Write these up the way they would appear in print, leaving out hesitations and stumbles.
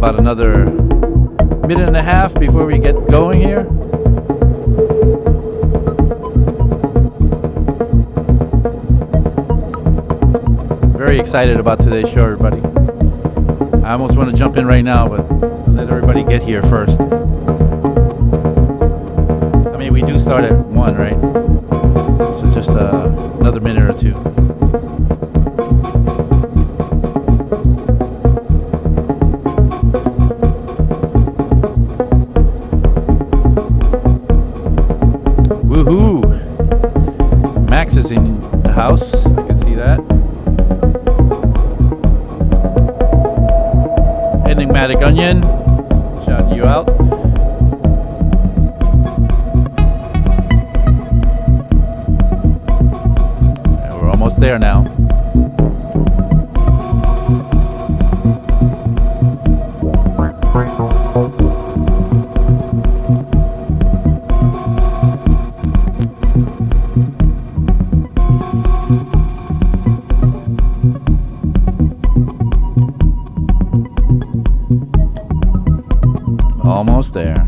About another minute and a half before we get going here. Very excited about today's show, everybody. I almost want to jump in right now, but let everybody get here first. I mean, we do start at 1, right? So just another minute or two. Woohoo! Max is in the house. I can see that. Enigmatic Onion, shouting you out. And we're almost there now. Almost there.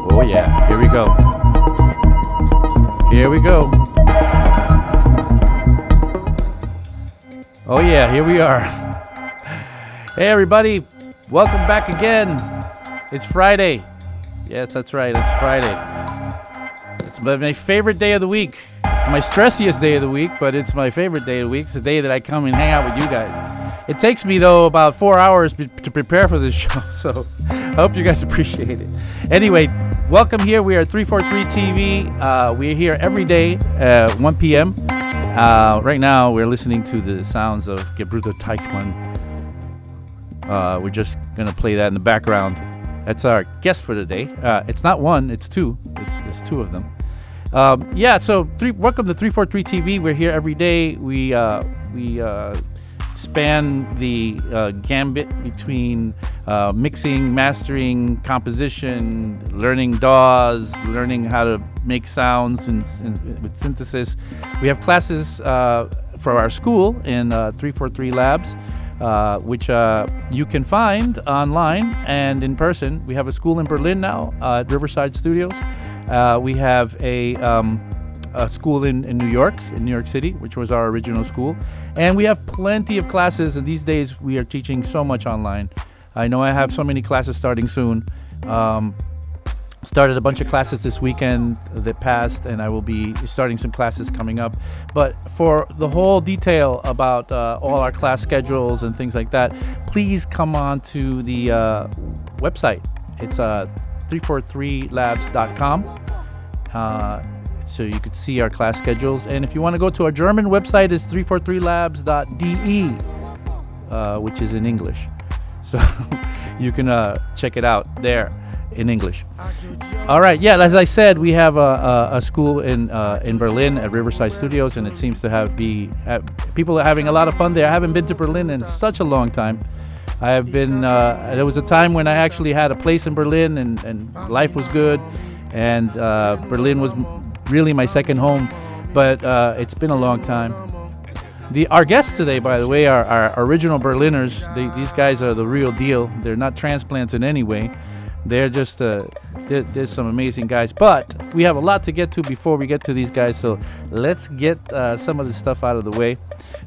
Oh yeah, here we go. Here we go. Oh yeah, here we are. Hey everybody, welcome back again. It's Friday. Yes, that's right, it's Friday. It's my favorite day of the week. It's my stressiest day of the week, but it's my favorite day of the week. It's the day that I come and hang out with you guys. It takes me though about 4 hours to prepare for this show, so I hope you guys appreciate it. Anyway, welcome here. We are 343 TV. We're here every day at 1 p.m. Right now, we're listening to the sounds of Gebruder Teichmann. We're just going to play that in the background. That's our guest for today. It's not one, it's two. It's two of them. Welcome to 343 TV. We're here every day. We span the gambit between mixing, mastering, composition, learning DAWs, learning how to make sounds with synthesis. We have classes for our school in 343 Labs, which you can find online and in person. We have a school in Berlin now at Riverside Studios. We have a school in New York City, which was our original school. And we have plenty of classes, and these days we are teaching so much online. I know I have so many classes starting soon. Started a bunch of classes this weekend that passed, and I will be starting some classes coming up. But for the whole detail about all our class schedules and things like that, please come on to the website. It's 343labs.com. So you could see our class schedules. And if you want to go to our German website, it's 343labs.de, which is in English. So you can check it out there in English. All right, yeah, as I said, we have a school in Berlin at Riverside Studios, and it seems to people are having a lot of fun there. I haven't been to Berlin in such a long time. I have been, there was a time when I actually had a place in Berlin, and life was good, and Berlin was really my second home, but it's been a long time. Our guests today, by the way, are our original Berliners. These guys are the real deal. They're not transplants in any way. They're just, there's some amazing guys. But we have a lot to get to before we get to these guys, so let's get some of this stuff out of the way.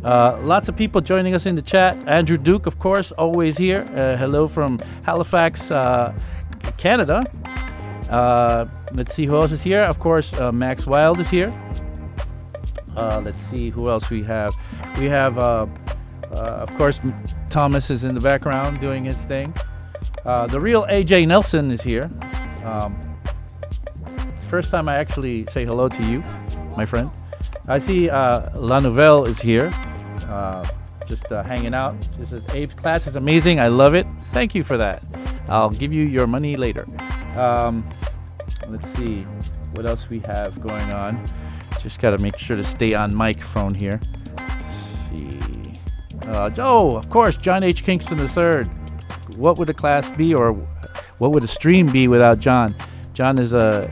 Lots of people joining us in the chat. Abe Duque, of course, always here. Hello from Halifax, Canada. Let's see who else is here. Of course, Max Wild is here. Let's see who else we have. We have, of course, Thomas is in the background doing his thing. The real AJ Nelson is here. First time I actually say hello to you, my friend. I see La Nouvelle is here, just hanging out. This is Abe's class is amazing. I love it. Thank you for that. I'll give you your money later. Let's see. what else we have going on. Just got to make sure to stay on microphone here. Let's see. Oh, of course, John H. Kingston III. What would a class be, or what would a stream be without John? John is a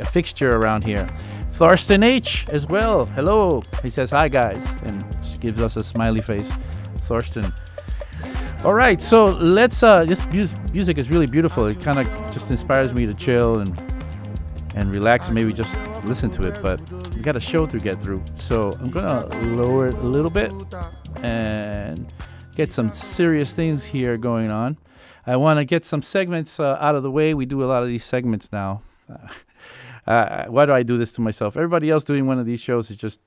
fixture around here. Thorsten H. as well. Hello. He says, hi, guys, and gives us a smiley face. Thorsten. All right, so let's, this music is really beautiful. It kind of just inspires me to chill and relax and maybe just listen to it, but we got a show to get through. So I'm going to lower it a little bit and get some serious things here going on. I want to get some segments out of the way. We do a lot of these segments now. Why do I do this to myself? Everybody else doing one of these shows is just,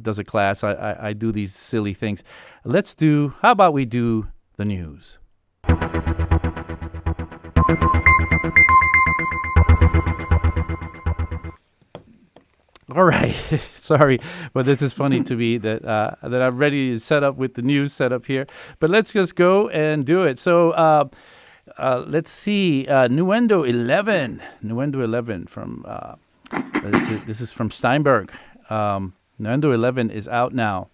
does a class. I do these silly things. How about we do the news? All right. Sorry, but this is funny to me that I'm ready to set up with the news set up here. But let's just go and do it. So let's see. Nuendo 11. Nuendo 11 from this is from Steinberg. Nuendo 11 is out now.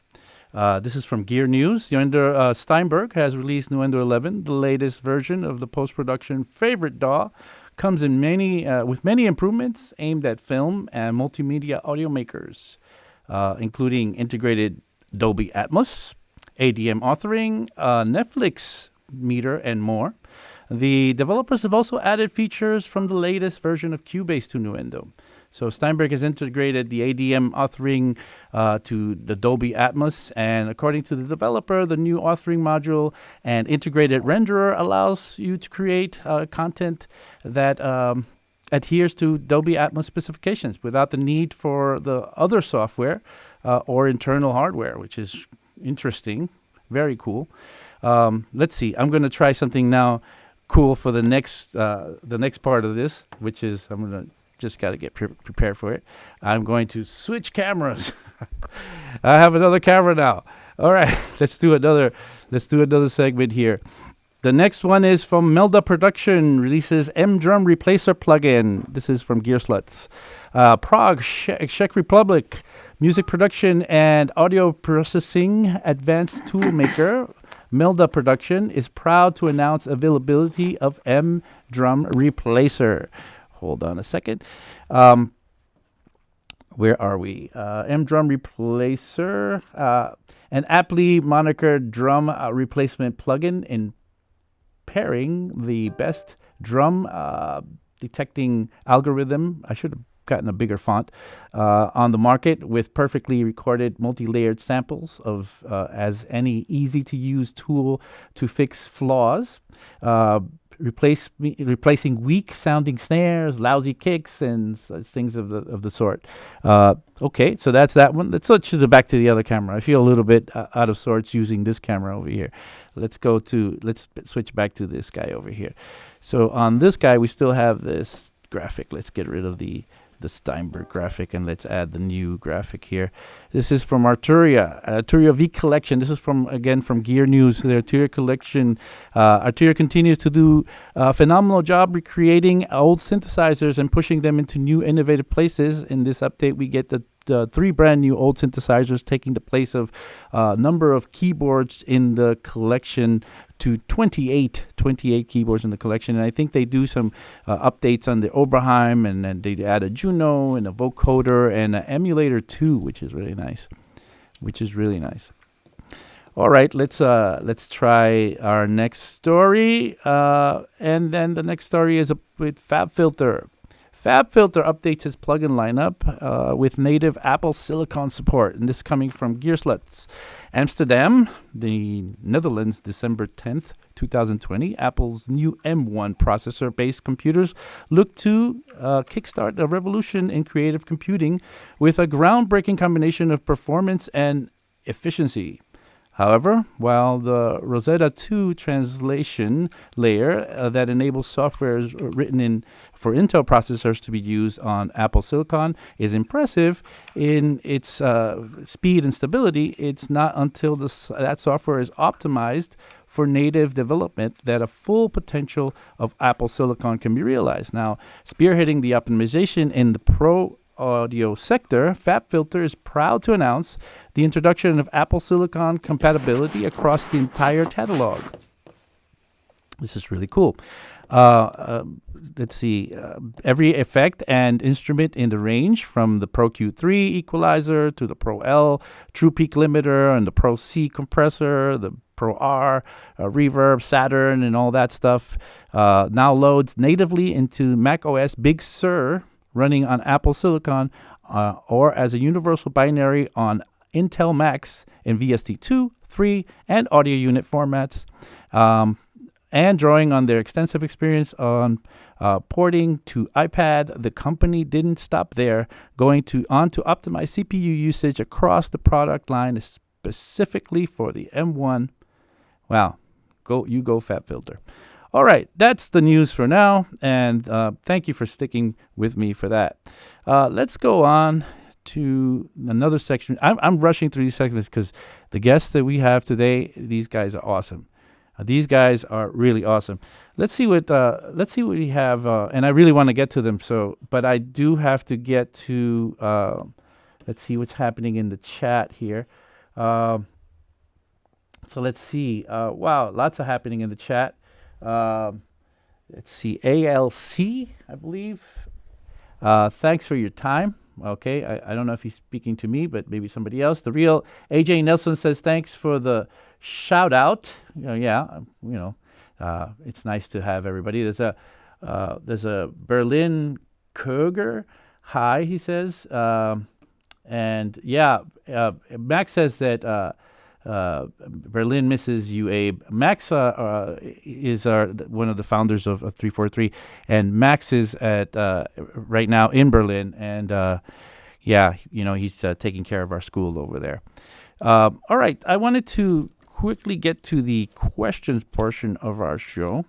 This is from Gear News. Steinberg has released Nuendo 11, the latest version of the post-production favorite DAW. Comes in with many improvements aimed at film and multimedia audio makers, including integrated Dolby Atmos, ADM authoring, Netflix meter, and more. The developers have also added features from the latest version of Cubase to Nuendo. So Steinberg has integrated the ADM authoring to the Dolby Atmos, and according to the developer, the new authoring module and integrated renderer allows you to create content that adheres to Dolby Atmos specifications without the need for the other software or internal hardware, which is interesting, very cool. Let's see. I'm going to try something now cool for the next part of this, which is I'm going to just got to get prepared for it. I'm going to switch cameras. I have another camera now. All right, let's do another segment here. The next one is from Melda Production, releases M-Drum Replacer plugin. This is from Gearsluts. Prague, Czech Republic, music production and audio processing advanced tool maker. Melda Production is proud to announce availability of M-Drum Replacer. Hold on a second. Where are we? M-Drum Replacer, an aptly monikered drum replacement plugin in pairing the best drum detecting algorithm. I should have gotten a bigger font on the market with perfectly recorded multi-layered samples of as any easy-to-use tool to fix flaws. Replacing weak-sounding snares, lousy kicks, and such things of the sort. Okay, so that's that one. Let's switch back to the other camera. I feel a little bit out of sorts using this camera over here. Let's switch back to this guy over here. So on this guy, we still have this graphic. Let's get rid of the Steinberg graphic and let's add the new graphic here. This is from Arturia V Collection. This is from Gear News. The Arturia Collection. Arturia continues to do a phenomenal job recreating old synthesizers and pushing them into new innovative places. In this update, we get the 3 brand new old synthesizers taking the place of a number of keyboards in the collection to 28 keyboards in the collection. And I think they do some updates on the Oberheim, and then they add a Juno and a vocoder and an emulator too, which is really nice. All right, let's try our next story. And then the next story is with FabFilter. FabFilter updates its plugin lineup with native Apple Silicon support, and this is coming from Gearsluts. Amsterdam, the Netherlands, December 10th, 2020. Apple's new M1 processor-based computers look to kickstart a revolution in creative computing with a groundbreaking combination of performance and efficiency. However, while the Rosetta 2 translation layer that enables software written for Intel processors to be used on Apple Silicon is impressive in its speed and stability, it's not until that software is optimized for native development that a full potential of Apple Silicon can be realized. Now, spearheading the optimization in the Pro audio sector, FabFilter is proud to announce the introduction of Apple Silicon compatibility across the entire catalog. This is really cool. Let's see. Every effect and instrument in the range, from the Pro Q3 equalizer to the Pro L true peak limiter and the Pro C compressor, the Pro R reverb, Saturn, and all that stuff, now loads natively into macOS Big Sur, running on Apple Silicon, or as a universal binary on Intel Macs in VST2, 3, and audio unit formats. And drawing on their extensive experience on porting to iPad, the company didn't stop there, going on to optimize CPU usage across the product line, specifically for the M1. Wow, go FabFilter. All right, that's the news for now, and thank you for sticking with me for that. Let's go on to another section. I'm rushing through these segments because the guests that we have today, these guys are awesome. These guys are really awesome. Let's see what we have, and I really want to get to them. But I do have to get to. Let's see what's happening in the chat here. So let's see. Wow, lots of happening in the chat. Let's see, ALC, I believe. Thanks for your time. Okay, I don't know if he's speaking to me, but maybe somebody else. The real AJ Nelson says thanks for the shout out. It's nice to have everybody. There's a Berlin Koger. Hi, he says. And yeah, Max says that Berlin misses you, Abe. Max is one of the founders of 343, and Max is at right now in Berlin, and he's taking care of our school over there. All right, I wanted to quickly get to the questions portion of our show.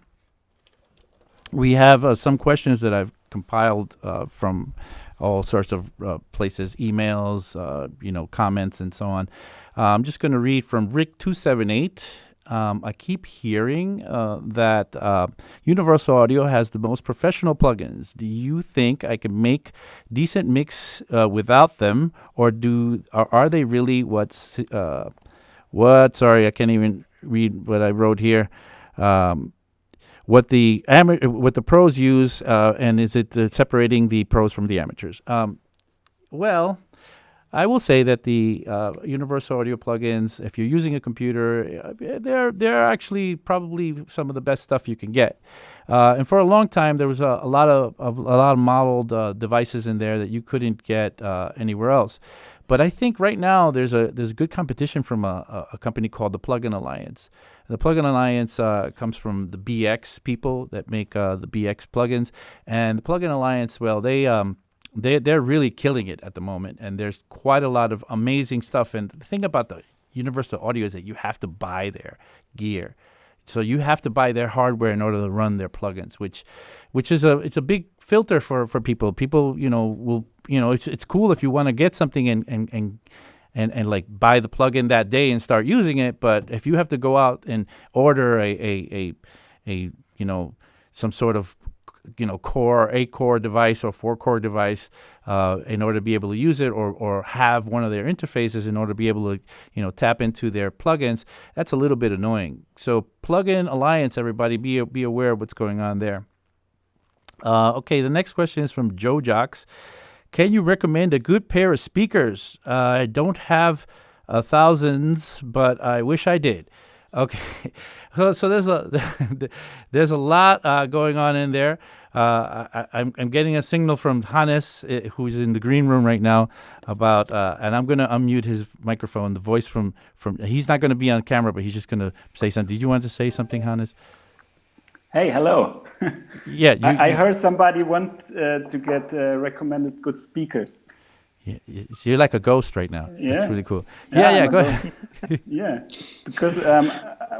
We have some questions that I've compiled from all sorts of places, emails, comments, and so on. I'm just going to read from Rick278. I keep hearing that Universal Audio has the most professional plugins. Do you think I can make decent mix without them, or are they really what? Sorry, I can't even read what I wrote here. What the pros use, and is it separating the pros from the amateurs? Well, I will say that the Universal Audio plugins, if you're using a computer, they're actually probably some of the best stuff you can get. And for a long time, there was a lot of modeled devices in there that you couldn't get anywhere else. But I think right now there's good competition from a company called the Plugin Alliance. The Plugin Alliance comes from the BX people that make the BX plugins, and the Plugin Alliance, well, they're really killing it at the moment, and there's quite a lot of amazing stuff. And the thing about the Universal Audio is that you have to buy their gear, so you have to buy their hardware in order to run their plugins, which is it's a big filter for people. People, will it's cool if you want to get something and like buy the plugin that day and start using it. But if you have to go out and order a some sort of core device or 4-core device in order to be able to use it, or have one of their interfaces in order to be able to tap into their plugins, that's a little bit annoying. So Plugin Alliance, everybody, be aware of what's going on there. Okay, the next question is from Joe Jocks. Can you recommend a good pair of speakers? I don't have thousands, but I wish I did. Okay, so there's a lot going on in there. I'm getting a signal from Hannes, who's in the green room right now, about and I'm going to unmute his microphone. The voice from he's not going to be on camera, but he's just going to say something. Did you want to say something, Hannes? Hey, hello. Yeah, I heard somebody want to get recommended good speakers. So you're like a ghost right now. That's Yeah. really cool. Yeah, Yeah, I'm a go ghost. ahead. Yeah, because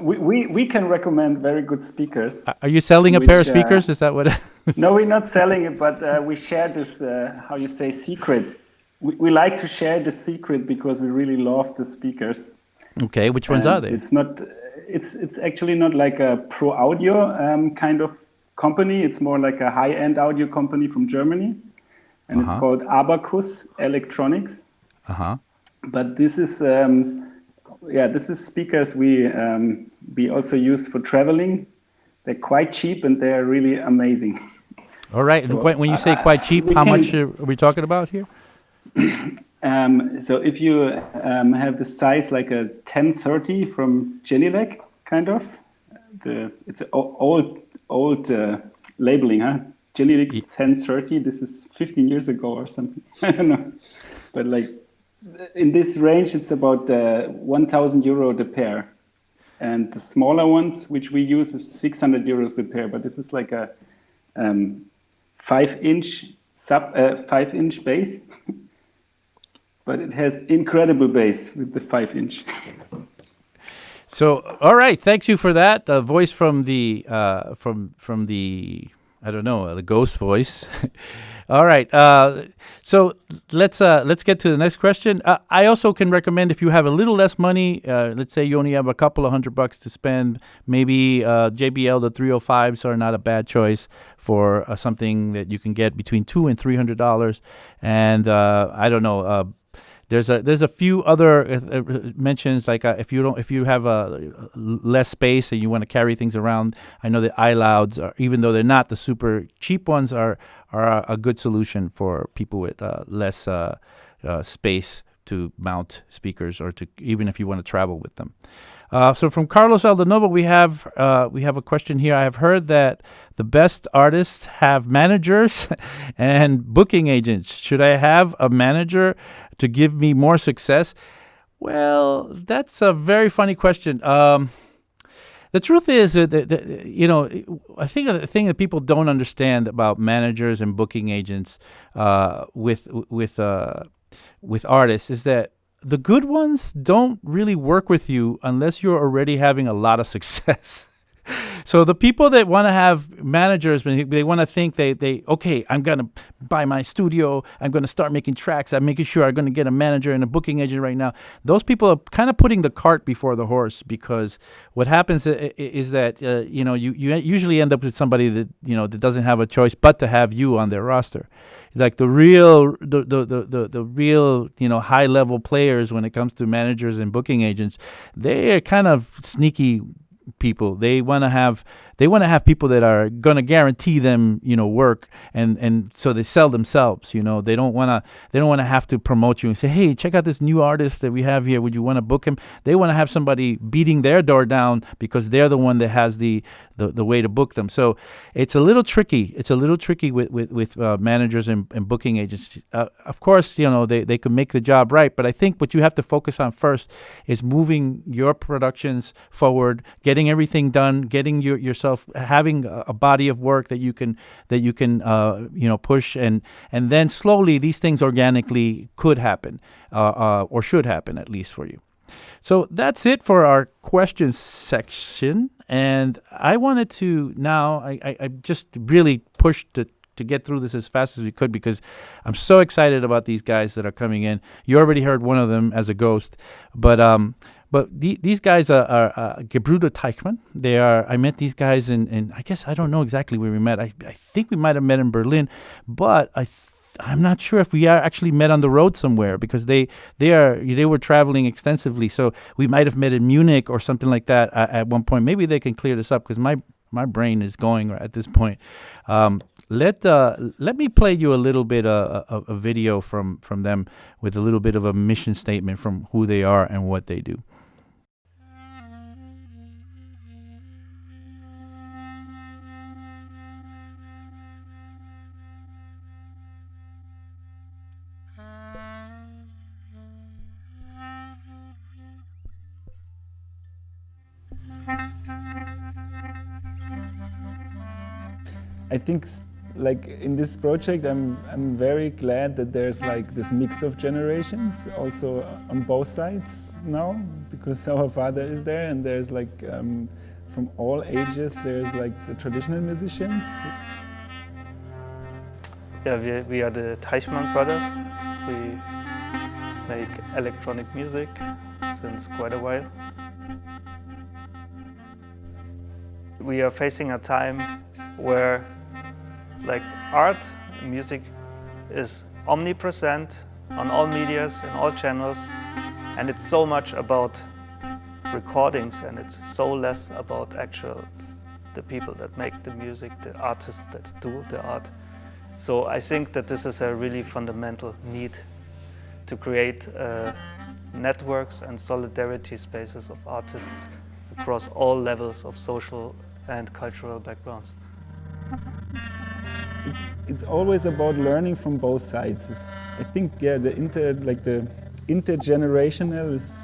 we can recommend very good speakers, Are you selling a pair of which speakers? Is that what? no, we're not selling it, but we share this how you say secret. We like to share the secret because we really love the speakers, Okay, which ones are and they? it's actually not like a pro audio kind of company. It's more like a high end audio company from Germany, and it's Uh-huh. called Abacus Electronics. Uh-huh. But this is this is speakers we also use for traveling. They're quite cheap and they're really amazing. All right. And So when you say quite cheap, we how much can. are we talking about here? So if you have the size like a 1030 from Genelec, kind of, it's an old labeling, huh? Genelec 1030. This is 15 years ago or something. I don't know, but like in this range, it's about 1,000 euro the pair, and the smaller ones, which we use, is 600 euros the pair. But this is like a 5-inch 5-inch bass. But it has incredible bass with the 5-inch. So, all right, thanks you for that voice from the from the I don't know the ghost voice. All right, so let's get to the next question. I also can recommend if you have a little less money. Let's say you only have a couple of $100 to spend. Maybe JBL the 305s are not a bad choice for something that you can get between $200 and $300. And I don't know. There's a few other mentions like if you have less space and you want to carry things around. I know the iLouds are, even though they're not the super cheap ones, are a good solution for people with less space to mount speakers, or to even if you want to travel with them. So from Carlos Aldanova, we have a question here. I have heard that the best artists have managers and booking agents. Should I have a manager to give me more success? Well, that's a very funny question. The truth is that, I think the thing that people don't understand about managers and booking agents with artists is that the good ones don't really work with you unless you're already having a lot of success. So the people that want to have managers, they want to think okay, I'm going to buy my studio, I'm going to start making tracks, I'm making sure I'm going to get a manager and a booking agent right now. Those people are kind of putting the cart before the horse, because what happens is that, you usually end up with somebody that, that doesn't have a choice but to have you on their roster. Like the real, high level players when it comes to managers and booking agents, they are kind of sneaky people. They want to have people that are going to guarantee them, work, and so they sell themselves. They don't want to have to promote you and say, hey, check out this new artist that we have here. Would you want to book him? They want to have somebody beating their door down because they're the one that has the way to book them. So it's a little tricky. It's a little tricky with managers and booking agents. Of course, they can make the job right, but I think what you have to focus on first is moving your productions forward, getting everything done, getting yourself having a body of work that you can push, and then slowly these things organically could happen, or should happen at least for you. So that's it for our questions section. And I wanted to now, I just really pushed to get through this as fast as we could, because I'm so excited about these guys that are coming in. You already heard one of them as a ghost, but these guys are Gebruder Teichmann. I met these guys in I guess I don't know exactly where we met. I think we might have met in Berlin, but I'm not sure if we actually met on the road somewhere, because they were traveling extensively. So we might have met in Munich or something like that at one point. Maybe they can clear this up, because my brain is going at this point. Let me play you a little bit a video from them with a little bit of a mission statement from who they are and what they do. I think like in this project, I'm very glad that there's like this mix of generations also on both sides now, because our father is there, and there's like from all ages. There's like the traditional musicians. Yeah, we are the Teichmann brothers. We make electronic music since quite a while. We are facing a time where like art, music is omnipresent on all medias, in all channels, and it's so much about recordings, and it's so less about the people that make the music, the artists that do the art. So I think that this is a really fundamental need to create networks and solidarity spaces of artists across all levels of social and cultural backgrounds. It's always about learning from both sides. I think, yeah, the intergenerational is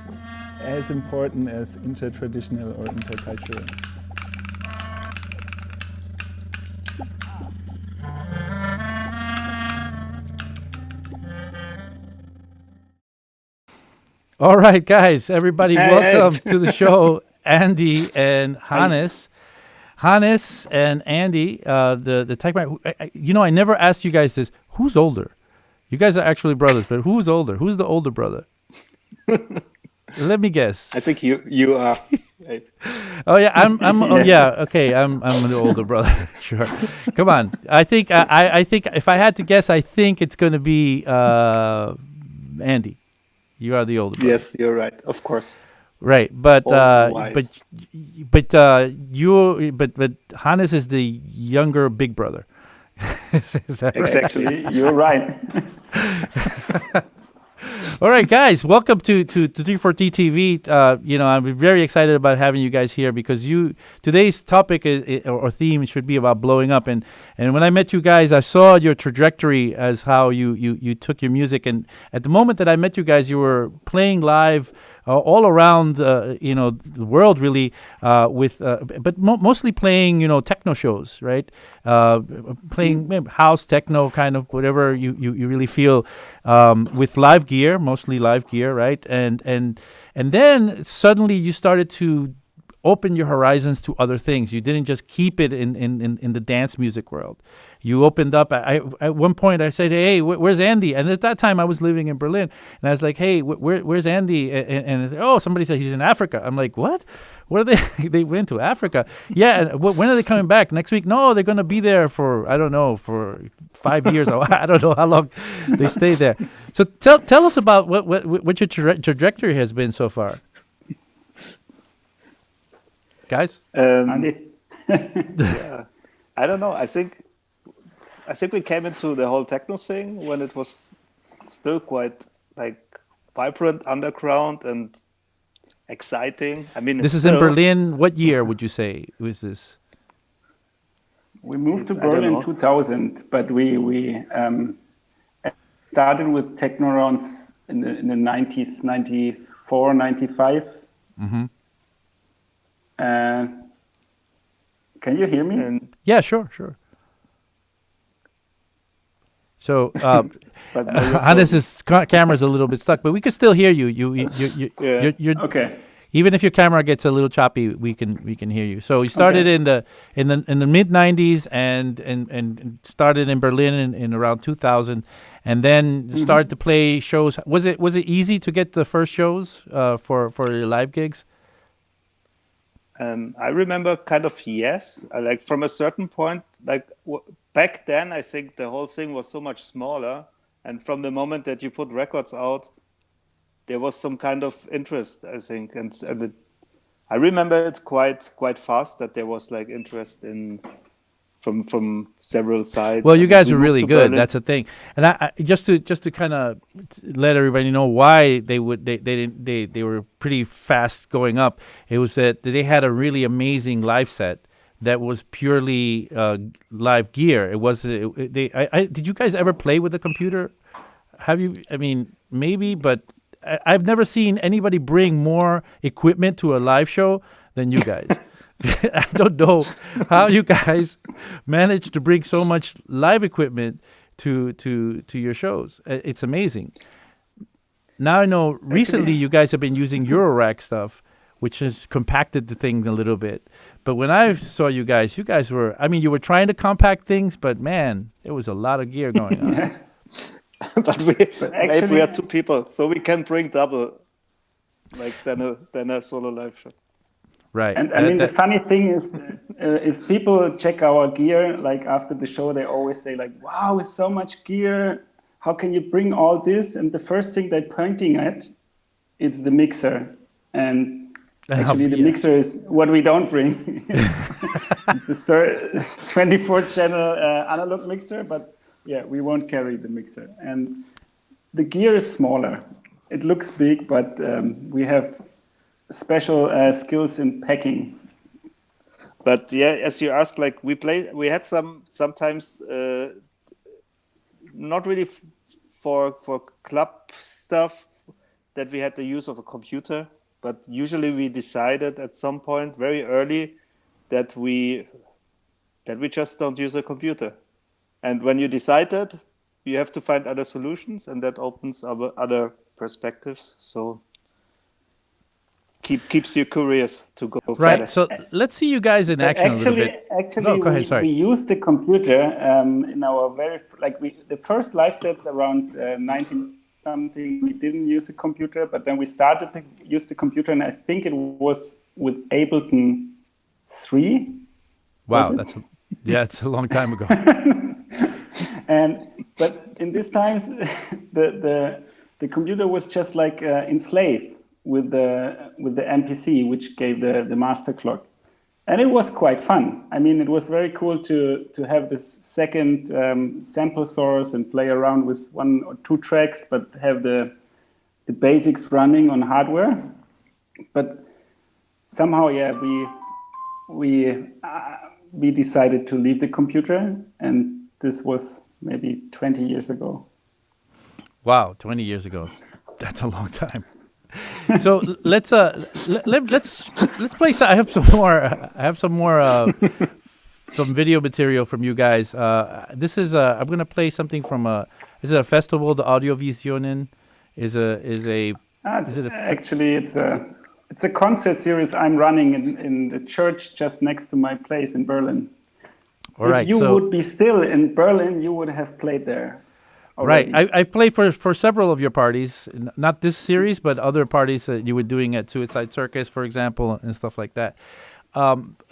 as important as intertraditional or intercultural. All right, guys, everybody, welcome to the show, Andy and Hannes. Hannes and Andy, the Teichmann. You know, I never asked you guys this. Who's older? You guys are actually brothers, but who's older? Who's the older brother? Let me guess. I think you are. Oh yeah, I'm oh, yeah, okay, I'm the older brother. Sure. Come on. I think if I had to guess, I think it's going to be Andy. You are the older brother. Yes, you're right. Of course. Right, but wise. Hannes is the younger big brother. Is that right? Exactly. You're right. All right, guys, welcome to 340 TV. You know, I'm very excited about having you guys here because today's topic or theme should be about blowing up. And when I met you guys, I saw your trajectory as how you took your music. And at the moment that I met you guys, you were playing live all around the world, really, but mostly playing techno shows, right? Playing house techno, kind of whatever you really feel, with live gear, mostly live gear, right? And then suddenly you started to open your horizons to other things. You didn't just keep it in the dance music world. You opened up. At one point I said, "Hey, where's Andy?" And at that time I was living in Berlin, and I was like, "Hey, where's Andy?" And oh, somebody said he's in Africa. I'm like, "What? Where are they?" They went to Africa. Yeah. And when are they coming back? Next week? No, they're gonna be there for I don't know, for 5 years. I don't know how long they stay there. So tell us about what your trajectory has been so far, guys. Andy? Yeah. I don't know. I think we came into the whole techno thing when it was still quite like vibrant underground and exciting. I mean, this is in Berlin. What year would you say was this? We moved to Berlin in 2000, but we started with techno around in the 90s, 94, 95. Mm-hmm. Can you hear me? Yeah, sure. So Hannes' camera's a little bit stuck, but we can still hear you. You're okay. Even if your camera gets a little choppy, we can hear you. So you started in the mid 90s and started in Berlin in around 2000, and then started to play shows. Was it easy to get the first shows for your live gigs? I remember kind of yes. Like from a certain point, like back then, I think the whole thing was so much smaller, and from the moment that you put records out, there was some kind of interest, I think, and I remember it quite fast that there was like interest in from several sides. Well, you guys are really good. Berlin. That's the thing. And I just to kind of let everybody know why they were pretty fast going up. It was that they had a really amazing live set that was purely live gear. It was did you guys ever play with a computer? Have you? I mean, maybe, but I've never seen anybody bring more equipment to a live show than you guys. I don't know how you guys manage to bring so much live equipment to your shows. It's amazing. Now I know recently you guys have been using Eurorack stuff, which has compacted the thing a little bit. But when I saw you guys were, I mean, you were trying to compact things, but man, there was a lot of gear going on. But maybe we are two people, so we can bring double, like than a solo live show. Right. And I mean, the funny thing is, if people check our gear, like after the show, they always say like, wow, it's so much gear. How can you bring all this? And the first thing they're pointing at, it's the mixer. And actually the mixer is what we don't bring. It's a 24 channel analog mixer, but yeah, we won't carry the mixer. And the gear is smaller. It looks big, but we have special skills in packing. But yeah, as you asked, like we had sometimes not really for club stuff that we had the use of a computer, but usually we decided at some point very early that we just don't use a computer. And when you decide that, you have to find other solutions, and that opens other perspectives. So keeps you curious to go right. further. So let's see you guys in action a little bit. Actually, go ahead, sorry. We used the computer in our the first live sets around 19 something. We didn't use a computer, but then we started to use the computer, and I think it was with Ableton 3. Wow, it's a long time ago. But in these times, the computer was just like enslaved with the MPC, which gave the master clock, and it was quite fun. I mean, it was very cool to have this second sample source and play around with 1 or 2 tracks, but have the basics running on hardware. But somehow, yeah, we decided to leave the computer, and this was maybe 20 years ago. Wow, 20 years ago. That's a long time. So let's play. I have some more some video material from you guys. This is I'm gonna play something from is it a festival? The Audiovisionen actually it's a concert series I'm running in the church just next to my place in Berlin. All right. If you would be still in Berlin, you would have played there already. Right. I played for several of your parties, not this series, but other parties that you were doing at Suicide Circus, for example, and stuff like that.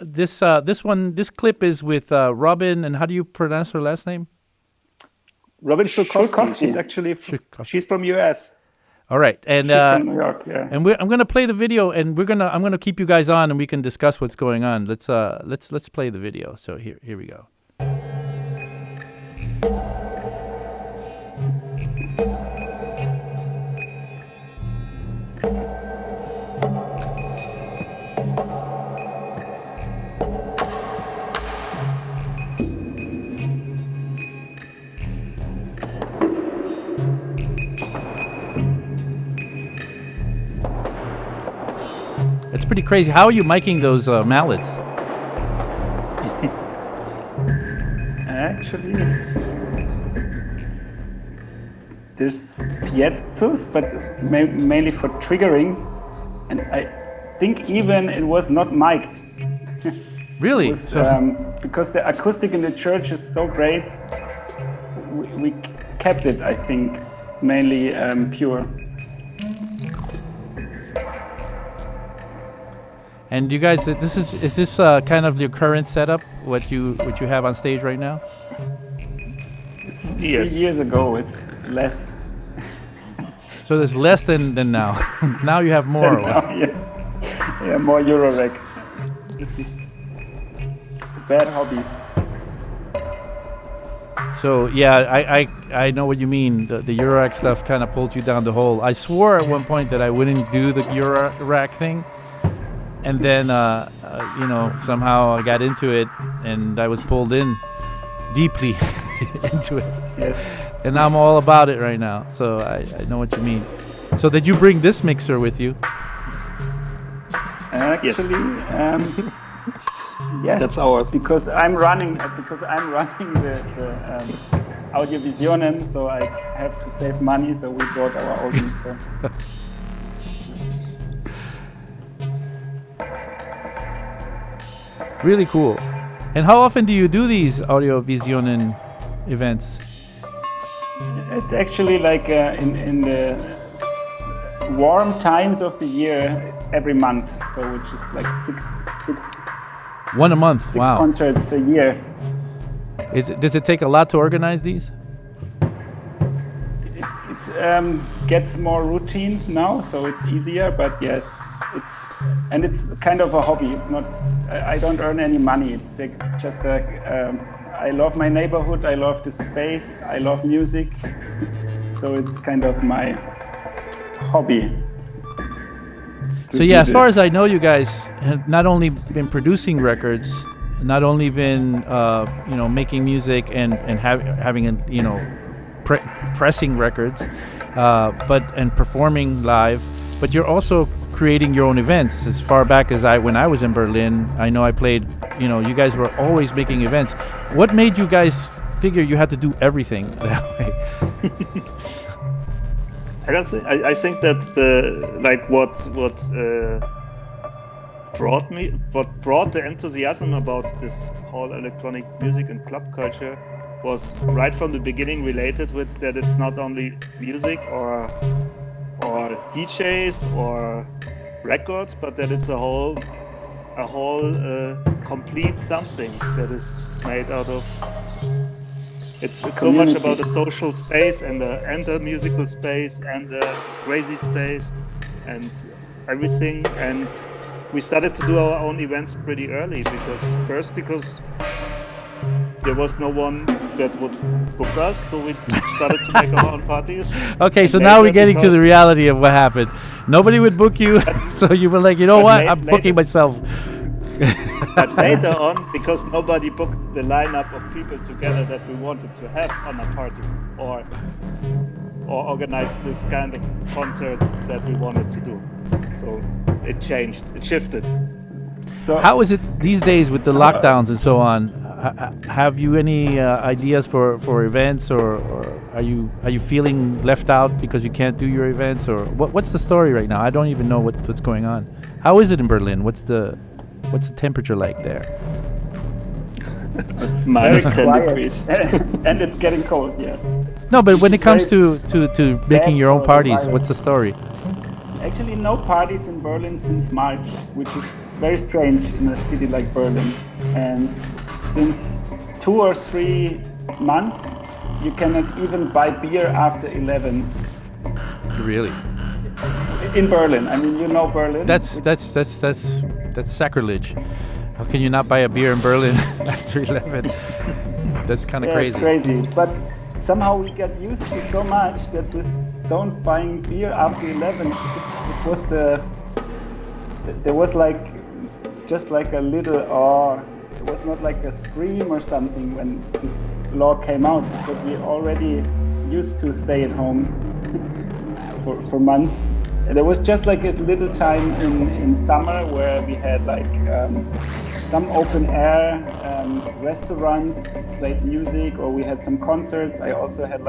This clip is with Robin, and how do you pronounce her last name? Robin Schulkowski. She's actually she's from US. All right, and she's from New York, yeah. And I'm gonna play the video, and I'm gonna keep you guys on, and we can discuss what's going on. Let's play the video. So here we go. It's pretty crazy. How are you miking those mallets? Actually, there's piezo's, but mainly for triggering, and I think even it was not mic'd. Really? It was, because the acoustic in the church is so great, we kept it, I think, mainly pure. And you guys, is this kind of your current setup? What you have on stage right now? It's 3 years ago. It's less. So there's less than now. Now you have more. Now, yes. Yeah, more Eurorack. This is a bad hobby. So yeah, I know what you mean. The Eurorack stuff kind of pulled you down the hole. I swore at one point that I wouldn't do the Eurorack thing. And then, somehow I got into it, and I was pulled in deeply into it. Yes. And I'm all about it right now. So I know what you mean. So did you bring this mixer with you? Actually, Yes, That's ours. because I'm running the Audiovisionen, so I have to save money. So we bought our own meter. Really cool. And how often do you do these Audiovisionen events? It's actually like in the warm times of the year every month. So which is like six One a month. Wow. concerts a year. Does it take a lot to organize these? It gets more routine now, so it's easier. But yes, it's kind of a hobby. It's not. I don't earn any money. It's just I love my neighborhood. I love the space. I love music. So it's kind of my hobby. So yeah, as far as I know, you guys have not only been producing records, not only been making music and having pressing records, and performing live, but you're also creating your own events. As far back as when I was in Berlin, I know I played. You guys were always making events. What made you guys figure you had to do everything that way? I think that what brought the enthusiasm about this whole electronic music and club culture was right from the beginning related with that it's not only music or DJs or records, but that it's a whole complete something that is made out of. It's so much about the social space and the musical space and the crazy space and everything. And we started to do our own events pretty early because there was no one that would book us, so we started to make our own parties. Okay, so now we're getting to the reality of what happened. Nobody would book you, so you were like, I'm booking myself. But later on, because nobody booked the lineup of people together that we wanted to have on a party or organize this kind of concerts that we wanted to do. So it changed, it shifted. So how is it these days with the lockdowns and so on? Have you any ideas for events, or are you feeling left out because you can't do your events, or what's the story right now? I don't even know what's going on. How is it in Berlin? What's the temperature like there? It's minus 10 degrees. And it's getting cold, yeah. No, but when it comes to making your own parties, what's the story? Actually, no parties in Berlin since March, which is very strange in a city like Berlin. And since 2 or 3 months, you cannot even buy beer after 11. Really? In Berlin. I mean, Berlin. That's sacrilege. How can you not buy a beer in Berlin after 11? That's kind of crazy. It's crazy. But somehow we got used to so much that this don't buying beer after 11. This was there was just like a little it was not like a scream or something when this law came out, because we already used to stay at home for months. There was just like a little time in summer where we had some open air restaurants, played music, or we had some concerts. I also had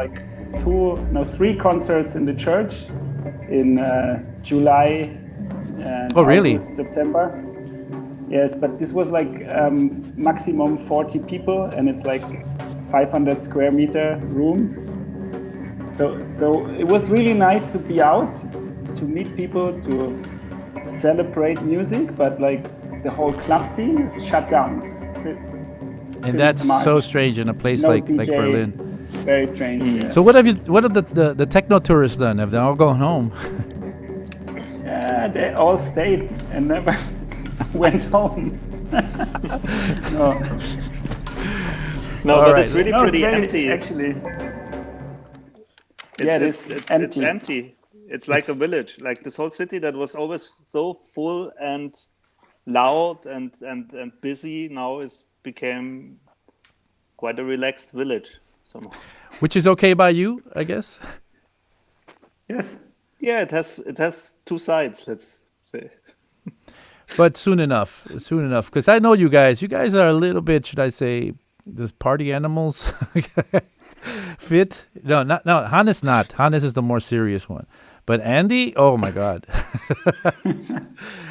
3 concerts in the church in July and really? August, September. Yes, but this was maximum 40 people, and it's 500 square meter room. So it was really nice to be out, to meet people, to celebrate music, but the whole club scene is shut down. And that's March. so strange in a place like Berlin. Very strange. Yeah. So what have the techno tourists done? Have they all gone home? Yeah, they all stayed and never went home. No, but it's really pretty it's empty. Actually, it's empty. It's like a village. Like this whole city that was always so full and loud and busy now became quite a relaxed village somehow. Which is okay by you, I guess. yes. Yeah, it has 2 sides, let's say. but soon enough, because I know you guys. You guys are a little bit, should I say, this party animals. Fit? No. Hannes not. Hannes is the more serious one. But Andy, oh my God.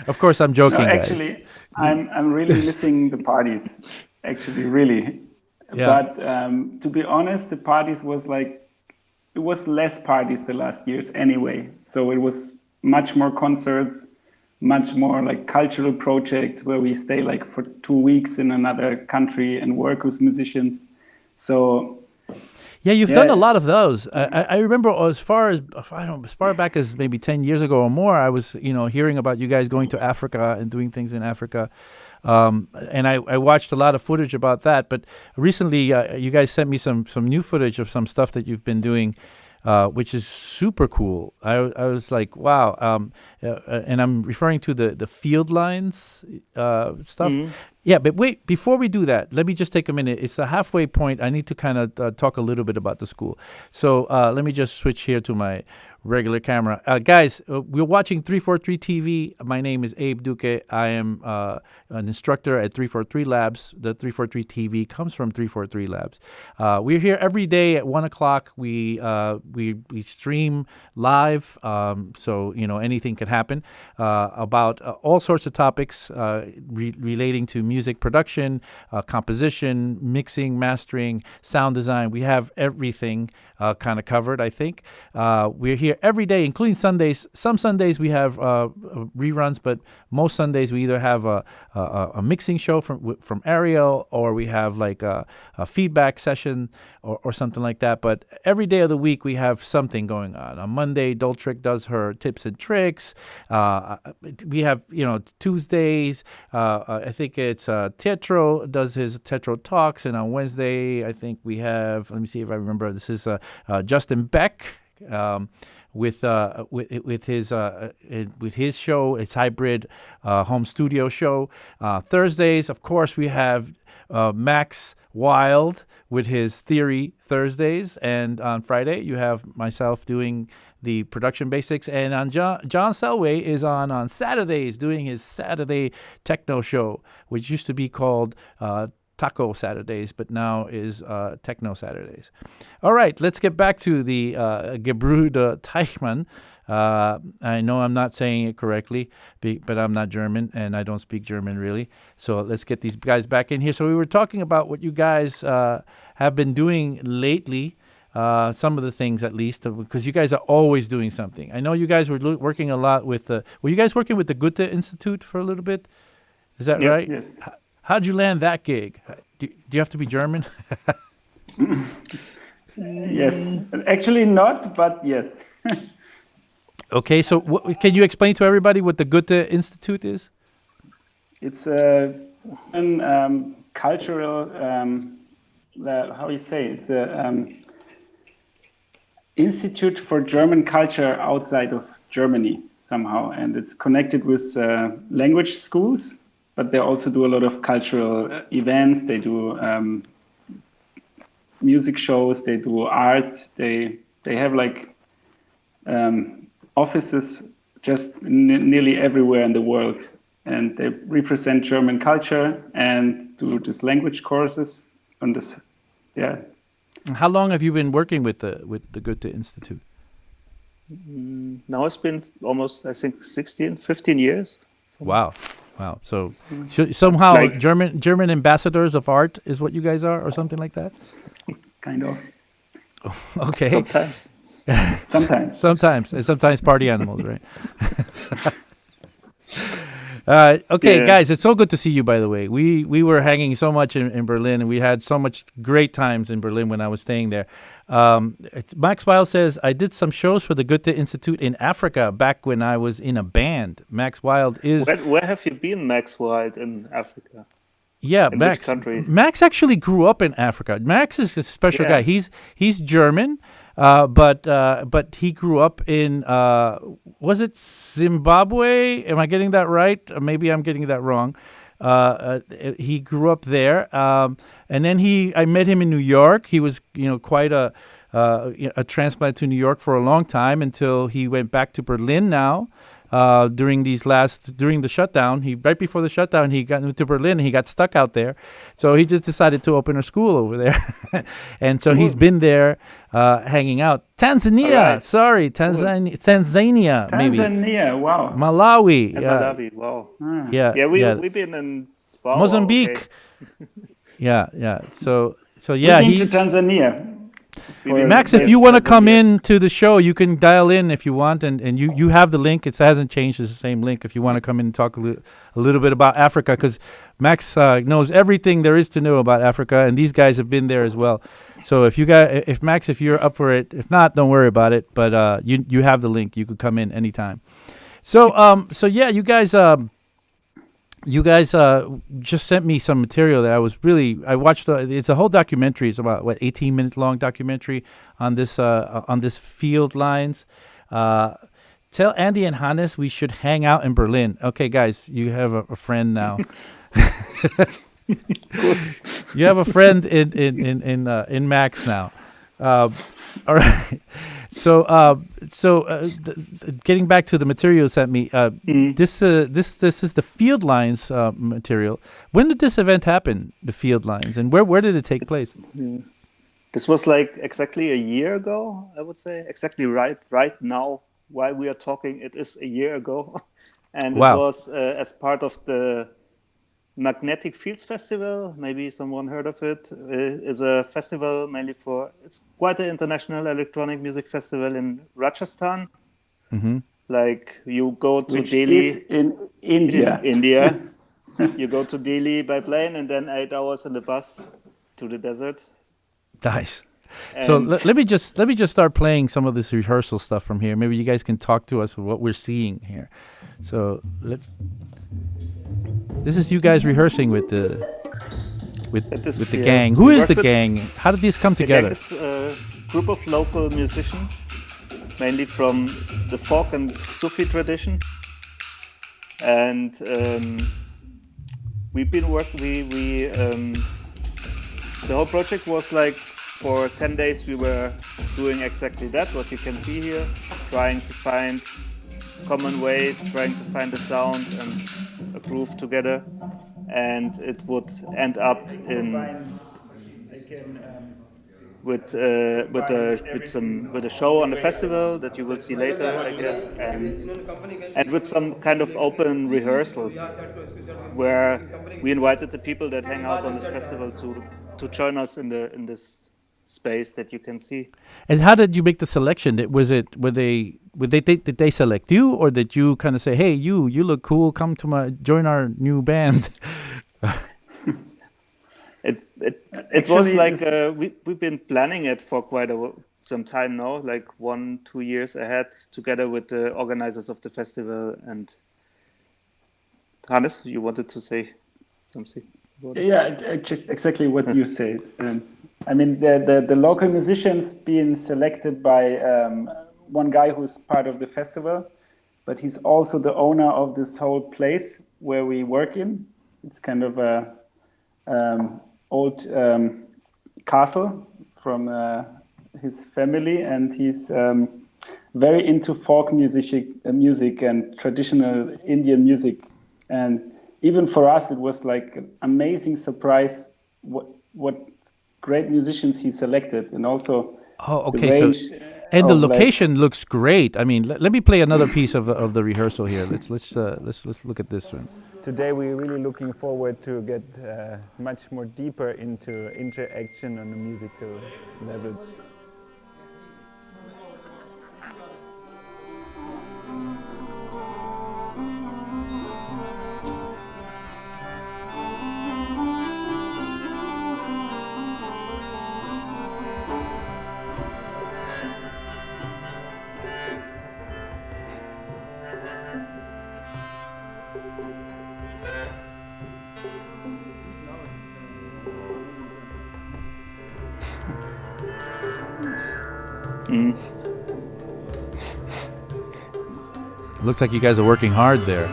Of course, I'm joking, No, guys. actually, I'm really missing the parties. Actually, really. Yeah. But to be honest, the parties was like, it was less parties the last years anyway. So it was much more concerts, much more like cultural projects where we stay like for 2 weeks in another country and work with musicians. So Yeah, you've done a lot of those. I remember as far back as maybe 10 years ago or more, I was hearing about you guys going to Africa and doing things in Africa. And I watched a lot of footage about that. But recently, you guys sent me some new footage of some stuff that you've been doing, which is super cool. I was like, wow. And I'm referring to the field lines stuff. Mm-hmm. Yeah, but wait, before we do that, let me just take a minute. It's the halfway point. I need to kind of talk a little bit about the school. So let me just switch here to my regular camera. Guys, we're watching 343 TV. My name is Abe Duque. I am an instructor at 343 Labs. The 343 TV comes from 343 Labs. We're here every day at 1 o'clock. We stream live, so anything could happen about all sorts of topics relating to music production, composition, mixing, mastering, sound design. We have everything kind of covered, I think. We're here every day, including Sundays. Some Sundays we have reruns, but most Sundays we either have a mixing show from Ariel, or we have like a feedback session or something like that. But every day of the week we have something going on. On Monday, dolltr does her tips and tricks. We have Tuesdays. I think it's Tetro does his Tetro talks, and on Wednesday I think we have. Let me see if I remember. This is Justin Beck. With his show, it's hybrid home studio show. Thursdays, of course, we have Max Wild with his Theory Thursdays, and on Friday you have myself doing the production basics, and on John Selway is on Saturdays doing his Saturday techno show, which used to be called Taco Saturdays, but now is Techno Saturdays. All right, let's get back to the Gebruder Teichmann. I know I'm not saying it correctly, but I'm not German, and I don't speak German really. So let's get these guys back in here. So we were talking about what you guys have been doing lately, some of the things at least, because you guys are always doing something. I know you guys were working a lot with were you guys working with the Goethe Institute for a little bit? Is that right? Yes. How'd you land that gig? Do you have to be German? Yes, actually not, but yes. Okay, so can you explain to everybody what the Goethe Institute is? It's a cultural, how you say, it's a institute for German culture outside of Germany somehow, and it's connected with language schools. But they also do a lot of cultural events. They do music shows. They do art. They have like offices just nearly everywhere in the world, and they represent German culture and do this language courses on this. Yeah. How long have you been working with the Goethe Institute? Now it's been almost, I think, 15 years. Wow. So somehow German ambassadors of art is what you guys are, or something like that? Kind of. Okay. Sometimes party animals, right? Okay, yeah. Guys, it's so good to see you, by the way. We were hanging so much in Berlin, and we had so much great times in Berlin when I was staying there. Max Wild says, I did some shows for the Goethe Institute in Africa back when I was in a band. Max Wild is... Where have you been, Max Wild, in Africa? Yeah, in which countries? Max actually grew up in Africa. Max is a special guy. He's German, but he grew up in, was it Zimbabwe? Am I getting that right? Or maybe I'm getting that wrong. He grew up there, and then I met him in New York. He was, quite a transplant to New York for a long time until he went back to Berlin now. during the shutdown. Right before the shutdown, he got into Berlin. He got stuck out there, so he just decided to open a school over there, and so he's been there hanging out. Tanzania, right. sorry, Tanzania, maybe. Tanzania, wow. Malawi, And Malawi, wow. yeah, Yeah, we've been in wow, Mozambique. okay. Yeah. So yeah, We've been he's to Tanzania. For- Max. If Yes, you want to Tanzania. come in to the show, you can dial in if you want, and you have the link. It hasn't changed; it's the same link. If you want to come in and talk a little bit about Africa, because Max knows everything there is to know about Africa, and these guys have been there as well. So if Max, if you're up for it, if not, don't worry about it. But you have the link; you could come in anytime. So yeah, you guys just sent me some material that I watched. It's a whole documentary. It's about 18-minute long documentary on this field lines. Tell Andy and Hannes we should hang out in Berlin. Okay, guys, you have a friend now. You have a friend in Max now. All right. So getting back to the material you sent me, this is the Field Lines material. When did this event happen? The Field Lines, and where did it take place? This was like exactly a year ago, I would say. Exactly right now, while we are talking, it is a year ago, and Wow. it was as part of the Magnetic Fields Festival. Maybe someone heard of it. Is a festival mainly it's quite an international electronic music festival in Rajasthan. Mm-hmm. Like you go to which Delhi. is in India. In India. You go to Delhi by plane and then 8 hours in the bus to the desert. Nice. So And- let me just start playing some of this rehearsal stuff from here. Maybe you guys can talk to us what we're seeing here. So this is you guys rehearsing with the Yeah. gang. Who We is work the with- gang? How did these come The gang together? is a group of local musicians, mainly from the folk and Sufi tradition. And we've been the whole project was like for 10 days we were doing exactly that, what you can see here, trying to find common ways, trying to find a sound and a groove together. And it would end up with a show on the festival that you will see later, I guess, and with some kind of open rehearsals where we invited the people that hang out on this festival to join us in this space that you can see. And how did you make the selection? Did they select you, or did you kind of say, "Hey, you look cool, come to join our new band"? It was Actually, like we've been planning it for quite some time now, like 1-2 years ahead, together with the organizers of the festival. And Hannes, you wanted to say something about it? Yeah, exactly what you said. I mean, the local musicians being selected by one guy who's part of the festival, but he's also the owner of this whole place where we work in. It's kind of a old castle from his family, and he's very into folk music and traditional Indian music. And even for us, it was like an amazing surprise what great musicians he selected, and also Okay. the range. And the of, like, location looks great. I mean, let me play another piece of the rehearsal here. Let's look at this one. Today we're really looking forward to get much more deeper into interaction on the musical level. Looks like you guys are working hard there.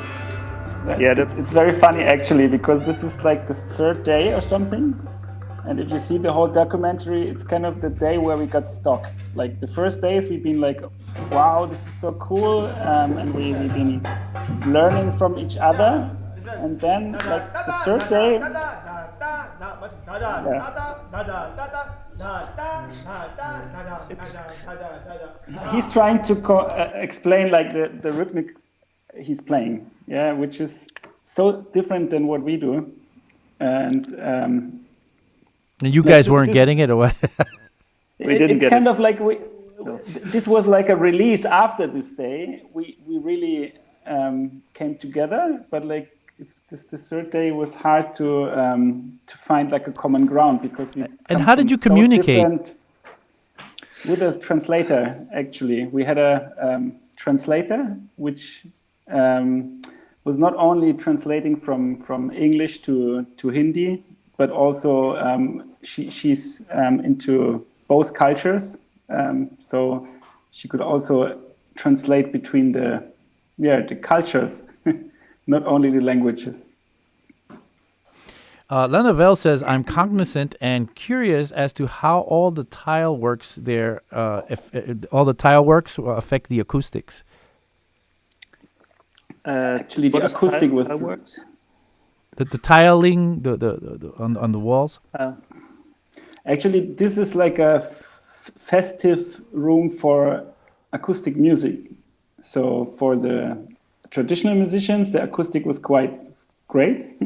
Yeah, it's very funny actually, because this is like the third day or something, And if you see the whole documentary, it's kind of the day where we got stuck. Like the first days, we've been like, wow, this is so cool. And we've been learning from each other. And then like the third day, he's trying to explain like the rhythmic he's playing, yeah, which is so different than what we do. And you guys weren't getting it, or what? We didn't it's get kind it. of like this was like a release after this day. We really came together, but like this third day was hard to find like a common ground because we. And how did you communicate? With a translator, actually, we had a translator which was not only translating from English to Hindi, but also she's into both cultures, so she could also translate between the cultures, not only the languages. Lanavel says, I'm cognizant and curious as to how all the tile works there, if all the tile works affect the acoustics. Actually, the acoustic was works? The tiling the on the walls. Actually, this is like a festive room for acoustic music. So for the traditional musicians, the acoustic was quite great.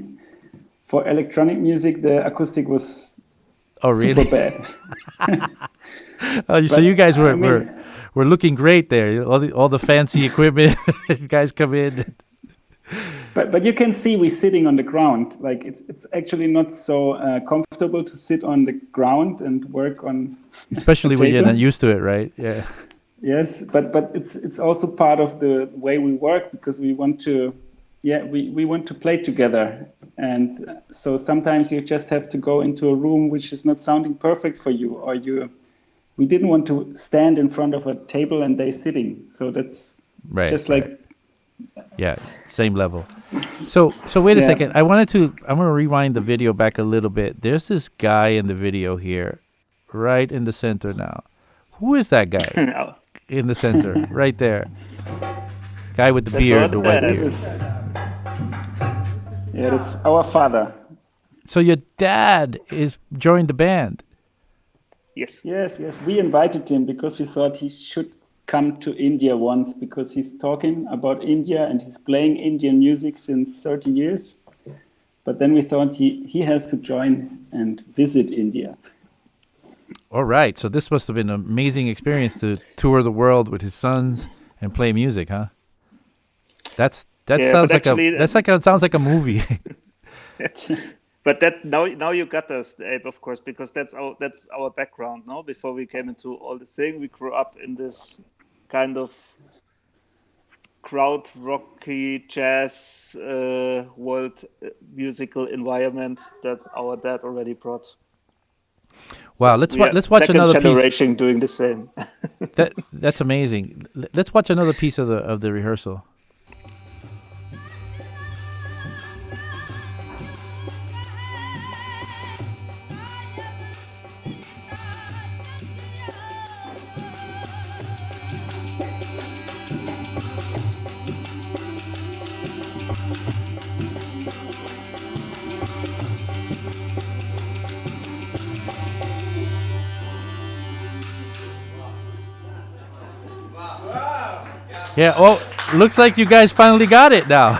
For electronic music, the acoustic was really? super bad. So you guys were looking great there. All the fancy equipment. You guys come in. But you can see we're sitting on the ground. Like it's actually not so comfortable to sit on the ground and work on. Especially when you're not used to it, right? Yeah. Yes, but it's also part of the way we work because we want to. Yeah, we want to play together. And so sometimes you just have to go into a room which is not sounding perfect for you, or we didn't want to stand in front of a table and they sitting. So that's just like. Yeah, same level. So wait a second. I'm going to rewind the video back a little bit. There's this guy in the video here, right in the center now. Who is that guy in the center, right there? Guy with the beard, the white beard. Yeah, that's our father. So your dad joined the band? Yes. We invited him because we thought he should come to India once because he's talking about India and he's playing Indian music since 30 years. But then we thought he has to join and visit India. All right. So this must have been an amazing experience to tour the world with his sons and play music, huh? That sounds like a movie. But that now you got us, Abe, of course, because that's our background. No, before we came into all this thing, we grew up in this kind of crowd rocky jazz world musical environment that our dad already brought. Wow, let's watch another piece. Second generation doing the same. That's amazing. Let's watch another piece of the rehearsal. Yeah, well, looks like you guys finally got it now.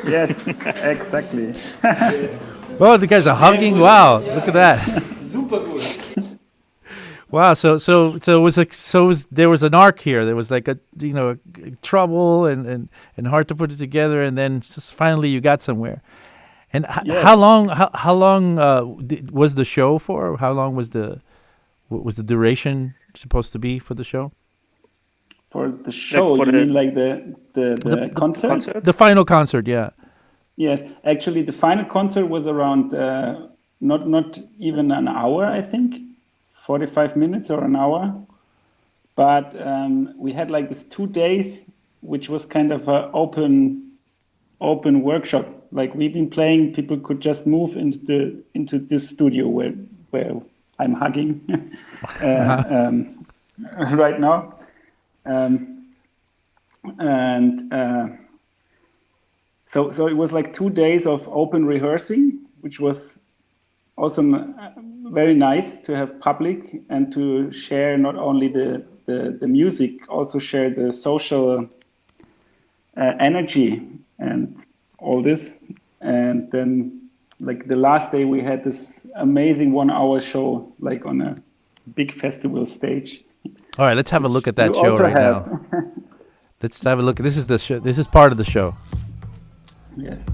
Yes, exactly. Well, the guys are hugging. Wow, look at that. Super good. Wow, so there was an arc here. There was like a trouble and hard to put it together, and then finally you got somewhere. And how long was the show for? How long was the duration supposed to be for the show? For the show, you mean like the concert? The final concert, yeah. Yes, actually, the final concert was around not even an hour, I think, 45 minutes or an hour. But we had like this 2 days, which was kind of an open workshop Like we've been playing, people could just move into this studio where I'm hugging right now, so it was like 2 days of open rehearsing, which was also very nice to have public and to share not only the music, also share the social energy and all this. And then like the last day we had this amazing 1 hour show, like on a big festival stage. All right, let's have a look at that you show also right have. now. Let's have a look. This is the show. This is part of the show. Yes.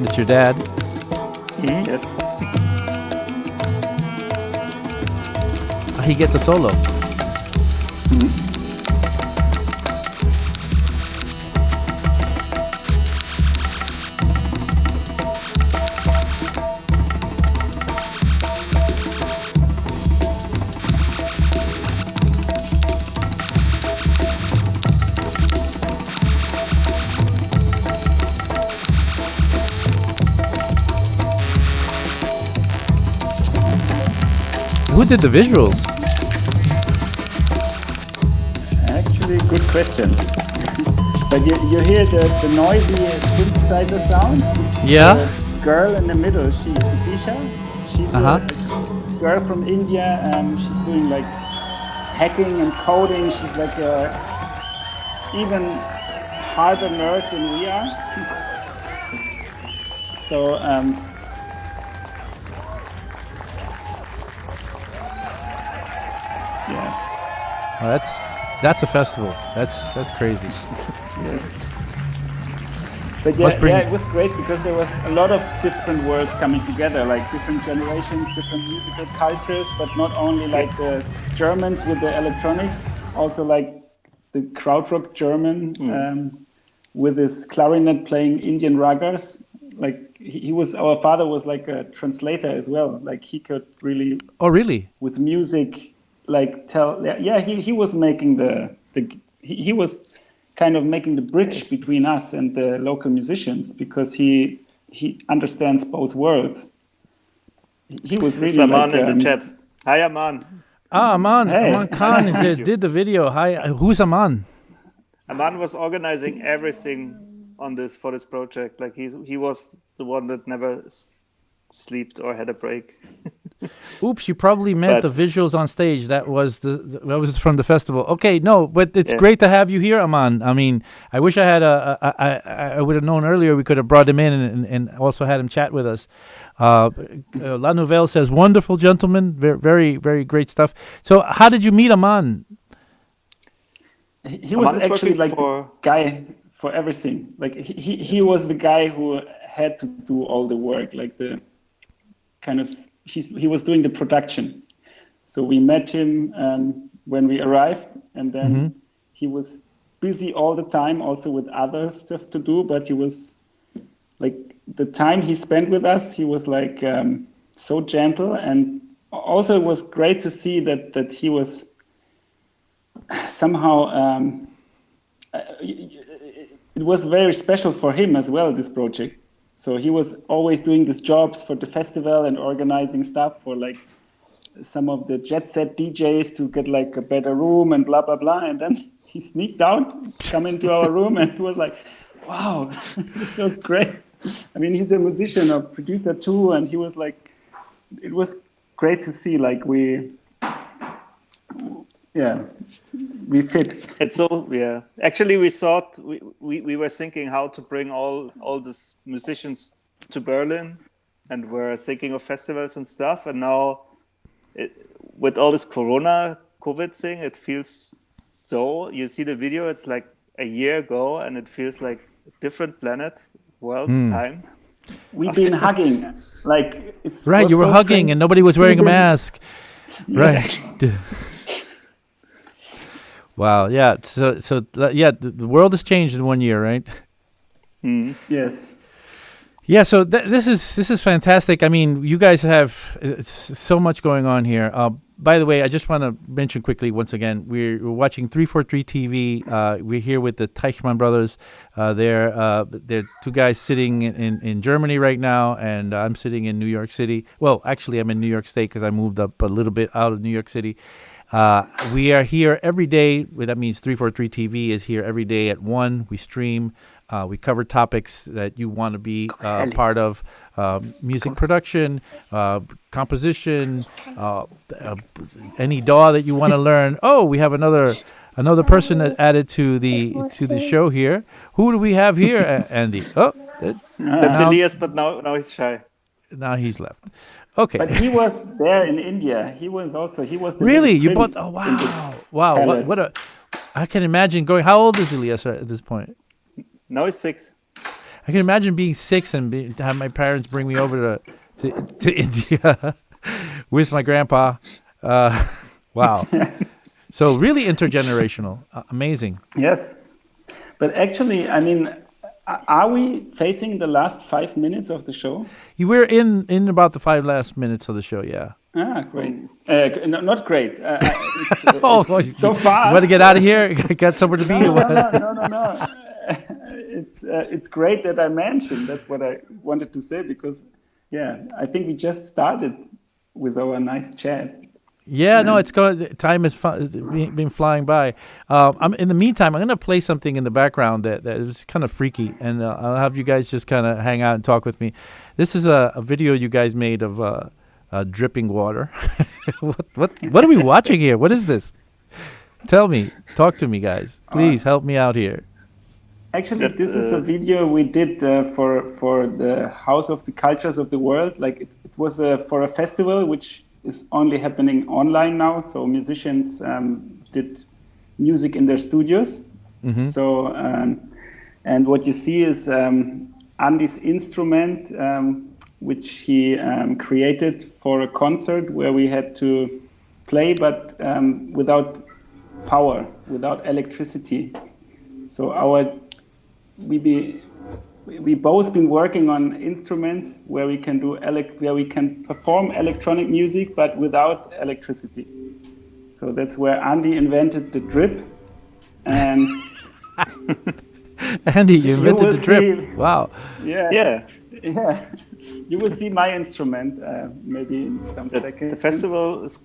It's your dad. Yes. He gets a solo. Who did the visuals? Actually, good question. But you hear the noisy synthesizer sound? Yeah. The girl in the middle, Isha. She's a girl from India. She's doing like hacking and coding. She's like a even harder nerd than we are. So yeah. Oh, that's a festival. That's crazy. Yes. But yeah, it was great because there was a lot of different worlds coming together, like different generations, different musical cultures, but not only like the Germans with the electronic, also like the krautrock German with his clarinet playing Indian ragas. Like he was, our father was like a translator as well. Like he could really. Oh, really? With music, like tell. Yeah, he was making he was kind of making the bridge between us and the local musicians because he understands both worlds. He was really Aman like, in the chat. Hi, Aman. Ah, Aman. Hey. Aman Khan did the video. Hi, who's Aman? Aman was organizing everything on this for this project. Like he was the one that never slept or had a break. Oops, you probably meant the visuals on stage. That was from the festival. Okay, no, but it's great to have you here, Aman. I mean, I wish I had I would have known earlier. We could have brought him in and also had him chat with us. La Nouvelle says, wonderful gentleman, very, very, very great stuff. So how did you meet Aman? He was actually like the guy for everything. Like he was the guy who had to do all the work, like the kind of, he was doing the production. So we met him when we arrived, and then he was busy all the time, also with other stuff to do, but he was like, the time he spent with us, he was like so gentle, and also it was great to see that he was somehow, it was very special for him as well, this project, So he was always doing these jobs for the festival and organizing stuff for like some of the jet set DJs to get like a better room and blah, blah, blah. And then he sneaked out, come into our room, and he was like, wow, it's so great. I mean, he's a musician, a producer too. And he was like, it was great to see like we fit. And so, yeah, actually, we thought we were thinking how to bring all these musicians to Berlin, and we're thinking of festivals and stuff. And now, with all this COVID thing, it feels so. You see the video; it's like a year ago, and it feels like a different planet, world, time. We've been hugging, like it's Right, you were so hugging, strange and nobody to was see wearing a this. mask. Right. Wow. Yeah. So yeah, the world has changed in 1 year, right? Yes. Yeah. So this is fantastic. I mean, you guys have so much going on here. By the way, I just want to mention quickly once again, we're watching 343 TV. We're here with the Teichmann brothers. They're two guys sitting in Germany right now, and I'm sitting in New York City. Well, actually, I'm in New York State because I moved up a little bit out of New York City. We are here every day. That means 343 TV is here every day at 1. We stream. We cover topics that you want to be part of. Music production, composition, any DAW that you want to learn. Oh, we have another person that added to the show here. Who do we have here, Andy? Oh, That's Elias, but now he's shy. Now he's left. Okay. But he was there in India. He was the Really? little You bought? prince Oh, in this wow! palace. What a! I can imagine going. How old is Elias at this point? Now he's 6. I can imagine being 6 and to have my parents bring me over to India with my grandpa. Wow. So really intergenerational. Amazing. Yes. But actually, I mean, are we facing the last 5 minutes of the show? We're in about the 5 last minutes of the show, yeah. Ah, great. Not great. It's so fast. You want to get out of here? Got somewhere to be? No. It's great that I mentioned. That's what I wanted to say because, yeah, I think we just started with our nice chat. Yeah, no, it's going. Time has been flying by. In the meantime, I'm going to play something in the background that is kind of freaky, and I'll have you guys just kind of hang out and talk with me. This is a video you guys made of dripping water. What are we watching here? What is this? Tell me. Talk to me, guys. Please help me out here. Actually, this is a video we did for the House of the Cultures of the World. Like it was for a festival which is only happening online now. So musicians did music in their studios. Mm-hmm. So and what you see is Andy's instrument, which he created for a concert where we had to play, but without power, without electricity. So we both been working on instruments where we can perform electronic music but without electricity. So that's where Andy invented the drip, and Andy, you invented the drip. See, wow. Yeah. You will see my instrument maybe in some seconds. The festival is.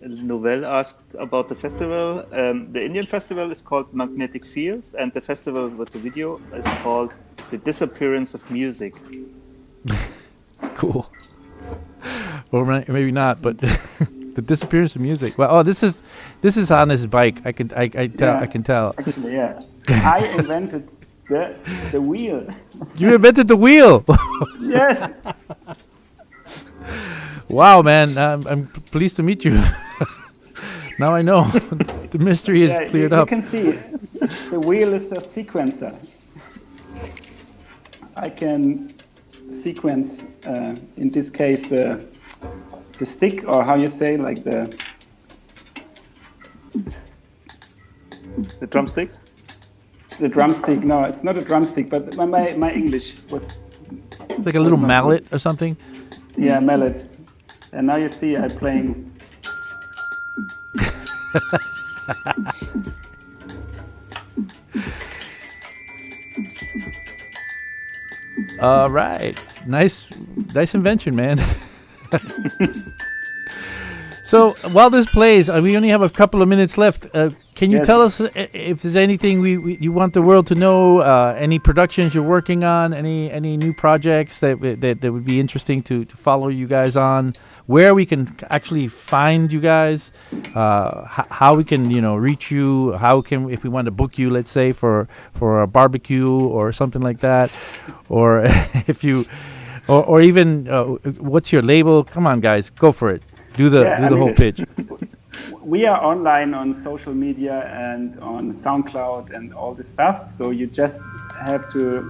Novell asked about the festival. The Indian festival is called Magnetic Fields, and the festival with the video is called The Disappearance of Music. Cool. Or maybe not, but the disappearance of music. Well, oh, this is on his bike. I can tell. Actually, yeah. I invented the wheel. You invented the wheel. Yes. Wow, man! I'm pleased to meet you. Now I know the mystery is cleared up. You can see the wheel is a sequencer. I can sequence, in this case, the stick, or how you say, like the drumsticks. The drumstick. No, it's not a drumstick, but my English was like a little mallet or something. Yeah, mallet. And now you see I'm playing. All right. Nice invention, man. So while this plays, we only have a couple of minutes left. Can you Yes. tell us if there's anything you want the world to know? Any productions you're working on? Any new projects that would be interesting to follow you guys on? Where we can actually find you guys? How we can reach you? If we want to book you, let's say for a barbecue or something like that, or if you or even what's your label? Come on, guys, go for it. Do the whole pitch. We are online on social media and on SoundCloud and all this stuff. So you just have to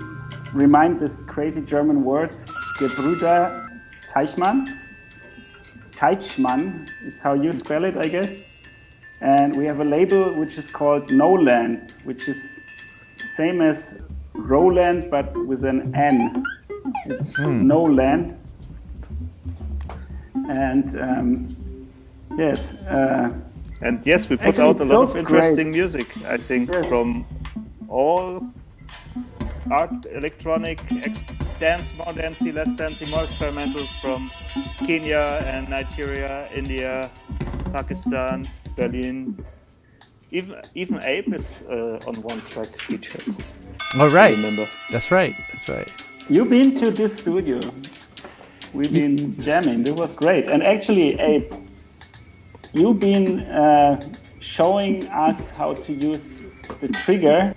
remind this crazy German word, Gebruder Teichmann. Teichmann, it's how you spell it, I guess. And we have a label which is called Noland, which is same as Roland, but with an N. It's Noland. And yes. And yes, we put Actually, out a it's lot so of interesting great. music, I think, Yes. from all art, electronic, dance, more dancey, less dancey, more experimental, from Kenya and Nigeria, India, Pakistan, Berlin. Even Abe is on one track featured. All right. I remember. That's right. You've been to this studio. We've been jamming. It was great. And actually, Abe, you've been showing us how to use the trigger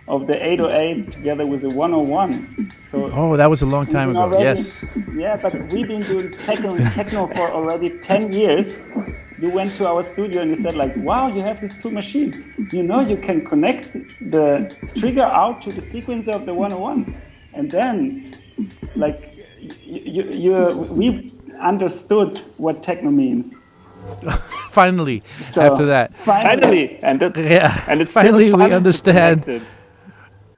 of the 808 together with the 101. So Oh, that was a long time ago. already, Yes. Yeah, but we've been doing techno for already 10 years. You went to our studio and you said like, wow, you have these two machines. You can connect the trigger out to the sequencer of the 101. And then, like, we understood what techno means. Finally, So, after that. Finally, and it's still Finally, we fun to understand connect it.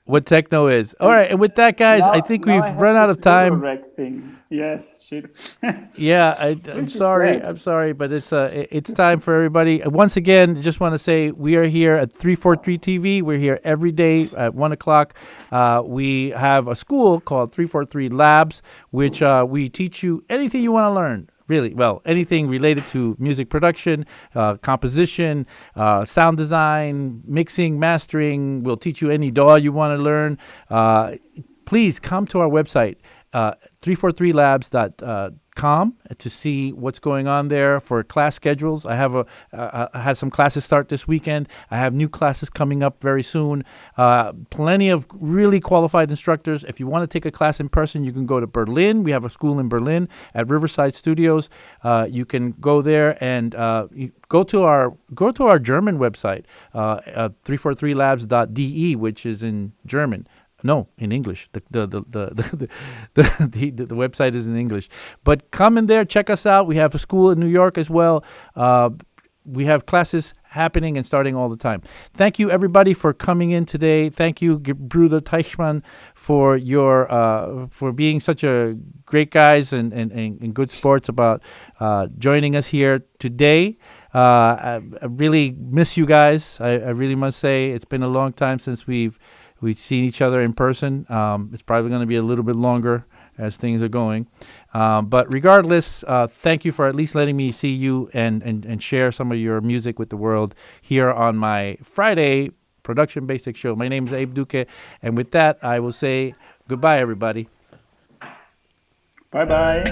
what techno is. All right, and with that, guys, I think now we've I have run out this of time. Eurorack thing. Yes, shit. Yeah, I'm Which is sorry. great. I'm sorry, but it's time for everybody. Once again, just want to say we are here at 343 TV. We're here every day at 1 o'clock. We have a school called 343 Labs, which we teach you anything you want to learn. Really, well, anything related to music production, composition, sound design, mixing, mastering. We'll teach you any DAW you want to learn. Please come to our website, 343labs.com, to see what's going on there for class schedules. I had some classes start this weekend. I have new classes coming up very soon. Plenty of really qualified instructors. If you want to take a class in person, you can go to Berlin. We have a school in Berlin at Riverside Studios. You can go there and go to our German website, 343labs.de, which is in German. No, in English. The website is in English. But come in there, check us out. We have a school in New York as well. We have classes happening and starting all the time. Thank you, everybody, for coming in today. Thank you, Gebruder Teichmann, for your for being such a great guys and good sports about joining us here today. I really miss you guys. I really must say it's been a long time since we've seen each other in person. It's probably going to be a little bit longer as things are going. But regardless, thank you for at least letting me see you and share some of your music with the world here on my Friday Production Basics show. My name is Abe Duque. And with that, I will say goodbye, everybody. Bye-bye.